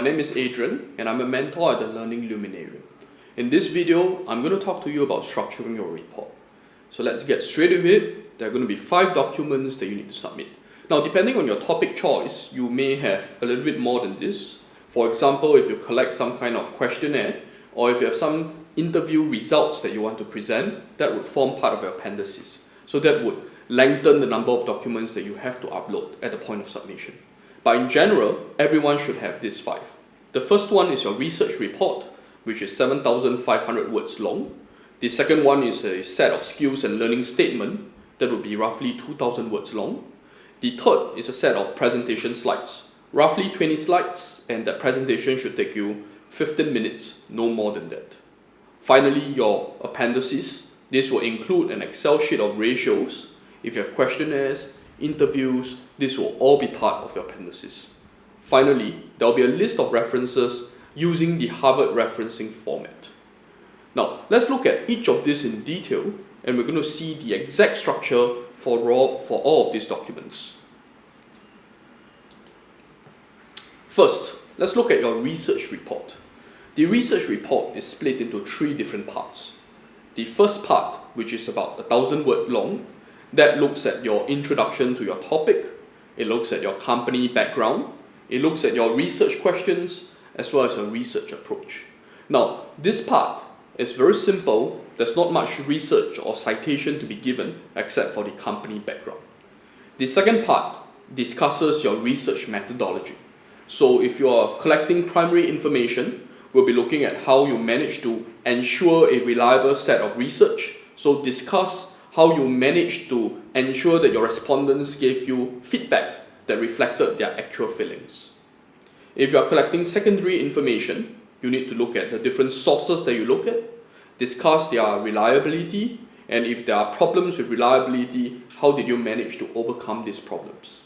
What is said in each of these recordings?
my name is Adrian and I'm a mentor at the Learning Luminarium. In this video, I'm going to talk to you about structuring your report. So let's get straight with it. There are going to be 5 documents that you need to submit. Now, depending on your topic choice, you may have a little bit more than this. For example, if you collect some kind of questionnaire or if you have some interview results that you want to present, that would form part of your appendices. So that would lengthen the number of documents that you have to upload at the point of submission. But in general, everyone should have these 5. The first one is your research report, which is 7,500 words long. The second one is a set of skills and learning statement that would be roughly 2,000 words long. The third is a set of presentation slides, roughly 20 slides, and that presentation should take you 15 minutes, no more than that. Finally, your appendices. This will include an Excel sheet of ratios. If you have questionnaires, interviews, this will all be part of your appendices. Finally, there will be a list of references using the Harvard referencing format. Now, let's look at each of these in detail, and we're going to see the exact structure for all of these documents. First, let's look at your research report. The research report is split into 3 different parts. The first part, which is about 1,000 words long, that looks at your introduction to your topic, it looks at your company background, it looks at your research questions, as well as your research approach. Now, this part is very simple. There's not much research or citation to be given except for the company background. The second part discusses your research methodology. So if you are collecting primary information, we'll be looking at how you manage to ensure a reliable set of research. So discuss how you managed to ensure that your respondents gave you feedback that reflected their actual feelings. If you are collecting secondary information, you need to look at the different sources that you look at, discuss their reliability, and if there are problems with reliability, how did you manage to overcome these problems?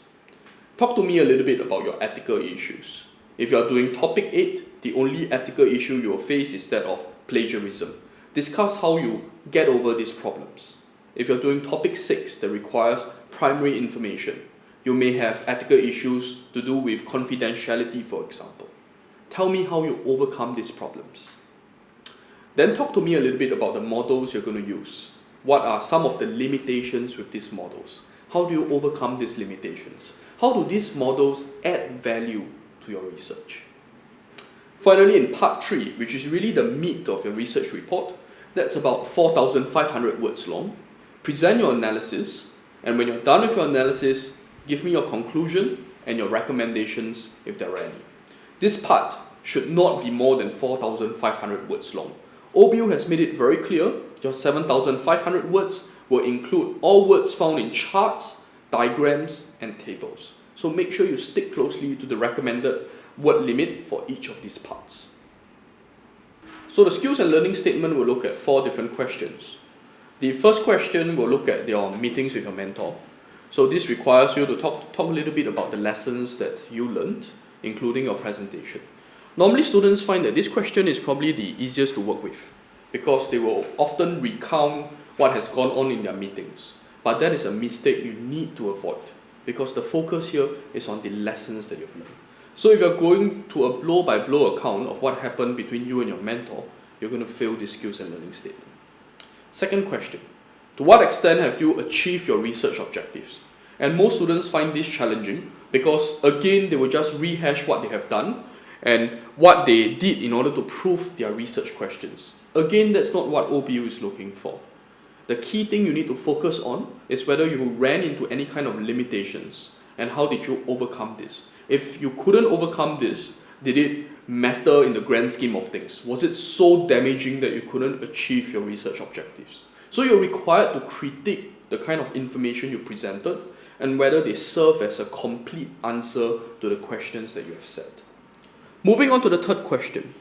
Talk to me a little bit about your ethical issues. If you are doing topic 8, the only ethical issue you will face is that of plagiarism. Discuss how you get over these problems. If you're doing topic 6 that requires primary information, you may have ethical issues to do with confidentiality, for example. Tell me how you overcome these problems. Then talk to me a little bit about the models you're going to use. What are some of the limitations with these models? How do you overcome these limitations? How do these models add value to your research? Finally, in part 3, which is really the meat of your research report, that's about 4,500 words long. Present your analysis, and when you're done with your analysis, give me your conclusion and your recommendations if there are any. This part should not be more than 4,500 words long. OBU has made it very clear your 7,500 words will include all words found in charts, diagrams, and tables. So make sure you stick closely to the recommended word limit for each of these parts. So the skills and learning statement will look at 4 different questions. The first question will look at your meetings with your mentor. So this requires you to talk a little bit about the lessons that you learned, including your presentation. Normally students find that this question is probably the easiest to work with because they will often recount what has gone on in their meetings. But that is a mistake you need to avoid because the focus here is on the lessons that you've learned. So if you're going to a blow-by-blow account of what happened between you and your mentor, you're going to fail this skills and learning statement. Second question, to what extent have you achieved your research objectives? And most students find this challenging because again, they will just rehash what they have done and what they did in order to prove their research questions. Again, that's not what OBU is looking for. The key thing you need to focus on is whether you ran into any kind of limitations and how did you overcome this. If you couldn't overcome this, did it matter in the grand scheme of things? Was it so damaging that you couldn't achieve your research objectives? So you're required to critique the kind of information you presented and whether they serve as a complete answer to the questions that you have set. Moving on to the third question.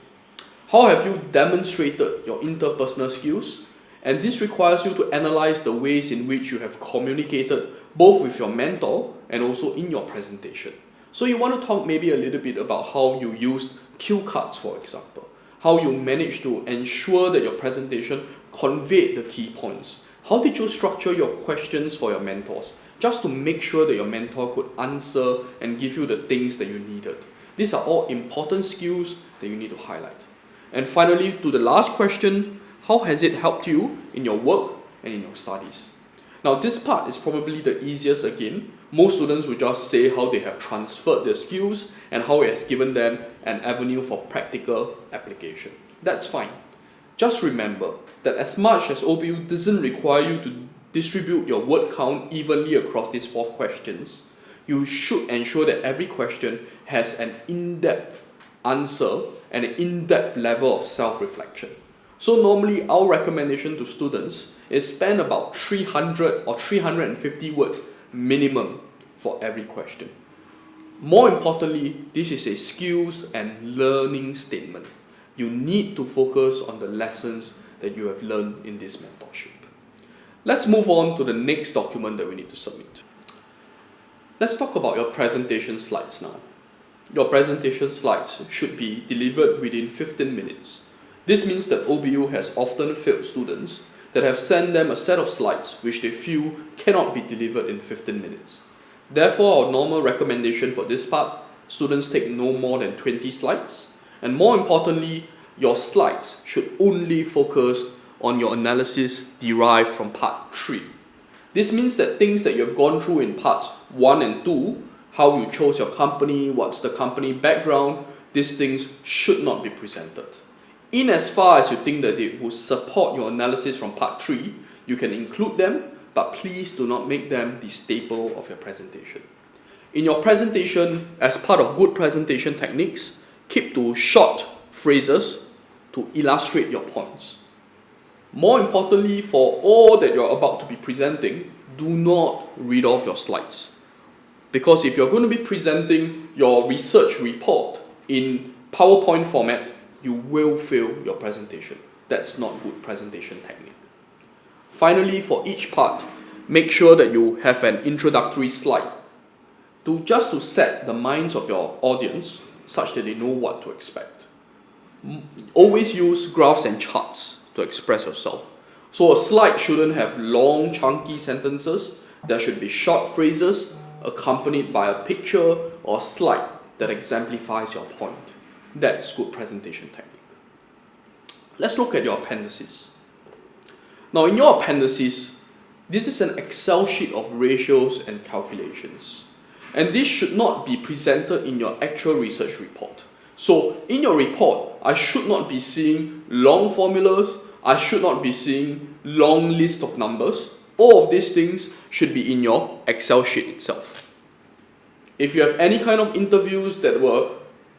How have you demonstrated your interpersonal skills? And this requires you to analyze the ways in which you have communicated both with your mentor and also in your presentation. So you want to talk maybe a little bit about how you used cue cards, for example. How you managed to ensure that your presentation conveyed the key points. How did you structure your questions for your mentors? Just to make sure that your mentor could answer and give you the things that you needed. These are all important skills that you need to highlight. And finally, to the last question, how has it helped you in your work and in your studies? Now, this part is probably the easiest again. Most students will just say how they have transferred their skills and how it has given them an avenue for practical application. That's fine. Just remember that as much as OBU doesn't require you to distribute your word count evenly across these 4 questions, you should ensure that every question has an in-depth answer and an in-depth level of self-reflection. So normally our recommendation to students is spend about 300 or 350 words minimum for every question. More importantly, this is a skills and learning statement. You need to focus on the lessons that you have learned in this mentorship. Let's move on to the next document that we need to submit. Let's talk about your presentation slides now. Your presentation slides should be delivered within 15 minutes. This means that OBU has often failed students that have sent them a set of slides which they feel cannot be delivered in 15 minutes. Therefore, our normal recommendation for this part, students take no more than 20 slides. And more importantly, your slides should only focus on your analysis derived from part 3. This means that things that you have gone through in parts 1 and 2, how you chose your company, what's the company background, these things should not be presented. In as far as you think that it will support your analysis from part 3, you can include them, but please do not make them the staple of your presentation. In your presentation, as part of good presentation techniques, keep to short phrases to illustrate your points. More importantly, for all that you're about to be presenting, do not read off your slides. Because if you're going to be presenting your research report in PowerPoint format, you will fail your presentation. That's not good presentation technique. Finally, for each part, make sure that you have an introductory slide just to set the minds of your audience such that they know what to expect. Always use graphs and charts to express yourself. So a slide shouldn't have long, chunky sentences. There should be short phrases accompanied by a picture or slide that exemplifies your point. That's good presentation technique. Let's look at your appendices. Now, in your appendices, this is an Excel sheet of ratios and calculations. And this should not be presented in your actual research report. So, in your report, I should not be seeing long formulas, I should not be seeing long list of numbers. All of these things should be in your Excel sheet itself. If you have any kind of interviews that were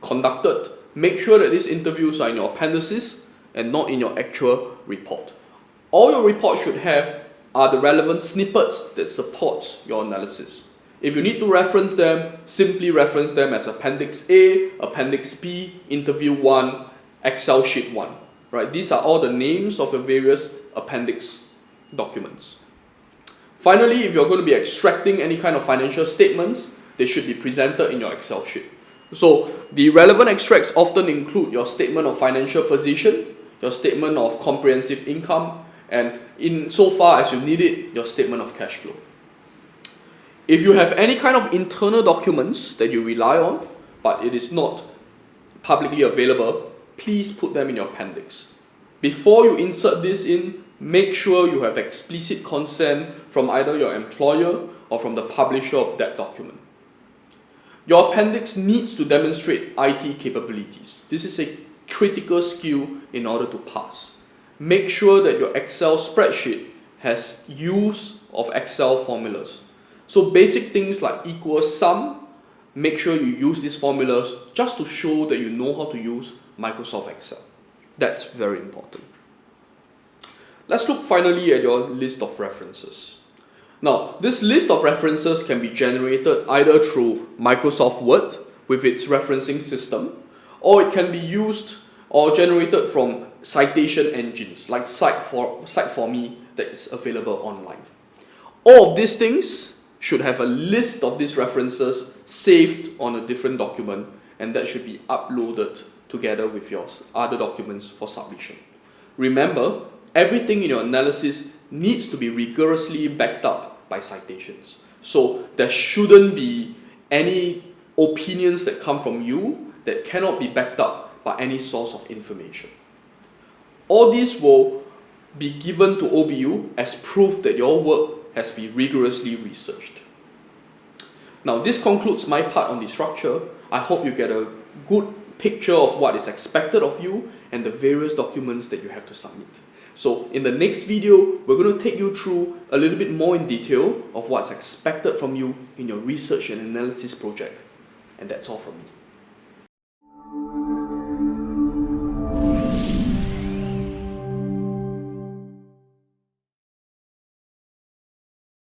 conducted, make sure that these interviews are in your appendices and not in your actual report. All your report should have are the relevant snippets that support your analysis. If you need to reference them, simply reference them as Appendix A, Appendix B, Interview 1, Excel Sheet 1. Right? These are all the names of your various appendix documents. Finally, if you're going to be extracting any kind of financial statements, they should be presented in your Excel sheet. So the relevant extracts often include your statement of financial position, your statement of comprehensive income, and in so far as you need it, your statement of cash flow. If you have any kind of internal documents that you rely on, but it is not publicly available, please put them in your appendix. Before you insert this in, make sure you have explicit consent from either your employer or from the publisher of that document. Your appendix needs to demonstrate IT capabilities. This is a critical skill in order to pass. Make sure that your Excel spreadsheet has use of Excel formulas. So basic things like equal sum, make sure you use these formulas just to show that you know how to use Microsoft Excel. That's very important. Let's look finally at your list of references. Now, this list of references can be generated either through Microsoft Word with its referencing system, or it can be used or generated from citation engines like Cite4Me that is available online. All of these things should have a list of these references saved on a different document, and that should be uploaded together with your other documents for submission. Remember, everything in your analysis needs to be rigorously backed up by citations. So there shouldn't be any opinions that come from you that cannot be backed up by any source of information. All these will be given to OBU as proof that your work has been rigorously researched. Now, this concludes my part on the structure. I hope you get a good picture of what is expected of you and the various documents that you have to submit. So in the next video, we're going to take you through a little bit more in detail of what's expected from you in your research and analysis project. And that's all from me.